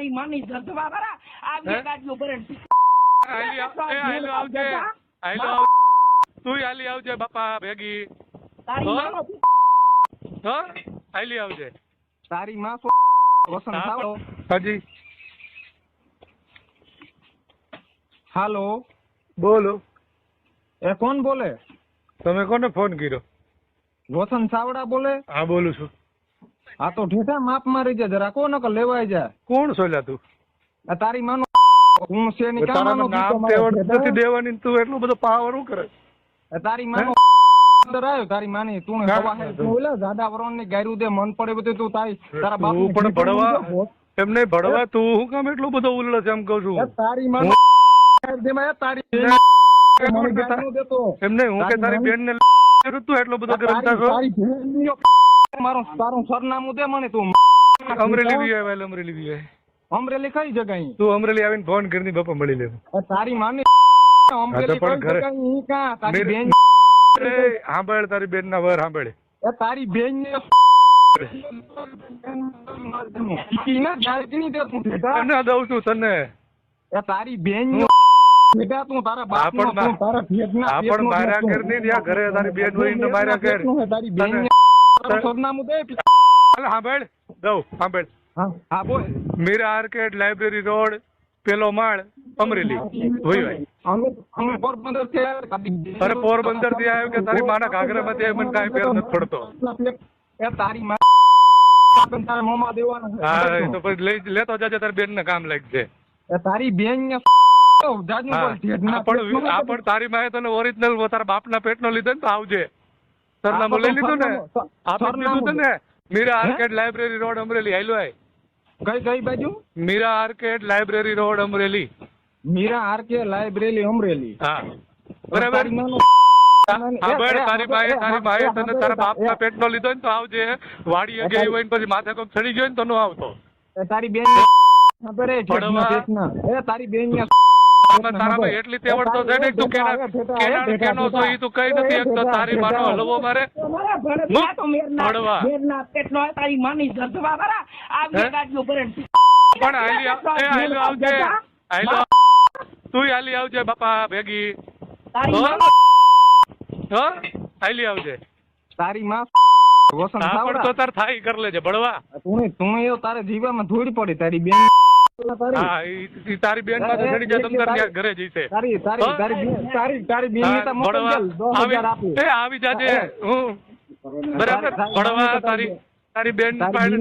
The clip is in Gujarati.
તારી માની જધવા વાળા આ બે ગાડીઓ ભરે આવજે તું હાલી આવજે બાપા ભેગી તારી માનો હાલી આવજે તારી માં વસંત સાવડો હજી હાલો બોલો એ કોણ બોલે? તમે કોને ફોન કર્યો? વસંત સાવડા બોલે? હા બોલું છું. આ તો ઠેઠા માપ મારી જાય જરા કોણ કે લેવાય જાય. કોણ સોલ્યા તું? આ તારી માનો હું છે ની તારા નામ નથી દેવાની તું એટલું બધો પાવર શું કરે? તારી માનો અંદર આવ્યો તારી માની તું હવા હે તું ઓલા જાડા વરણ ની ગાયરું દે મન પડે બધું તું તારા બાપ પણ ભણવા એમને ભણવા તું હું કામ એટલું બધો ઉલ્લો છે એમ કહું છું. તારી માનો તારી એમને હું કે તારી બેન ને તું એટલો બધો ગરમતા છો. મારું તારું સરનામું દે મને તું. અમરેલી બી આવે અમરેલી બી આવે. અમરેલી કઈ જગ્યાએ? તું અમરેલી આવીને ફોન કરી બાપા મળી લે. તારી માની અમરેલી કઈ જગ્યાએ ઈ કા તારી બેન સાંભળ તારી બેન ના વર સાંભળે તારી બેન ને દઉં છું તને તારી બેન બેટા તું તારા બાપ નો તું તારા ભેગના આપણ માર્યા કર ને ત્યાં ઘરે તારી બેન હોય ને માર્યા કર તારી બેન સરનામું દે. સાંભળ દઉં સાંભળ હા બોલ. મીરા આર્કેડ લાઇબ્રેરી રોડ પેલો માળ અમરેલી હોય અમે પોરબંદર થી અરે પોરબંદર થી આવ્યો કે તારી માના ઘાઘરા માંથી મને કાંઈ ફેર નથી પડતો. એ તારી માં તારા મોમાં દેવાનું. હા તો પછી લેતો જાજે તારી બેન ને કામ લાગશે. તારી બેન ને પણ તારી માએ તને ઓરિજિનલ તારા બાપના પેટનો લીધો ને તો આવજે. સરનામું લઈ લીધું ને આપી દીધું તને. Meera arcade library road Amreli હાલ્યો આય. કઈ બાજુ? Meera arcade library road Amreli. Meera arcade library Amreli. હા બરાબર. તારી માએ તને તારા બાપના પેટનો લીધો ને તો આવજે. વાડીએ ગઈ હોય ને પછી માથે કોક ચડી ગયો ને તો નો આવતો. તારી બેન તારી બેન તારામાં એટલી તેવડ તો છે ને તું કેનો છો ઈ તું કઈ નથી એકતો તારી માનો હલવો મારે તારી માની જધવા વાળા આ બે ગાડીઓ ભરે પણ હાલી આવજે તું હાલી આવજે બાપા ભેગી હાલી આવજે. તારી માં વસંત સાવડા તો તાર થાય કર લેજે ભણવા. તું એવો તારે જીવામાં ધૂળ પડી તારી બેન. હા ઈ તારી બેન પાસે ચડી જાય તમ તાર ઘરે જઈશે. તારી બેન આવી જાજે હું બરાબર ભણવા તારી બેન પાસે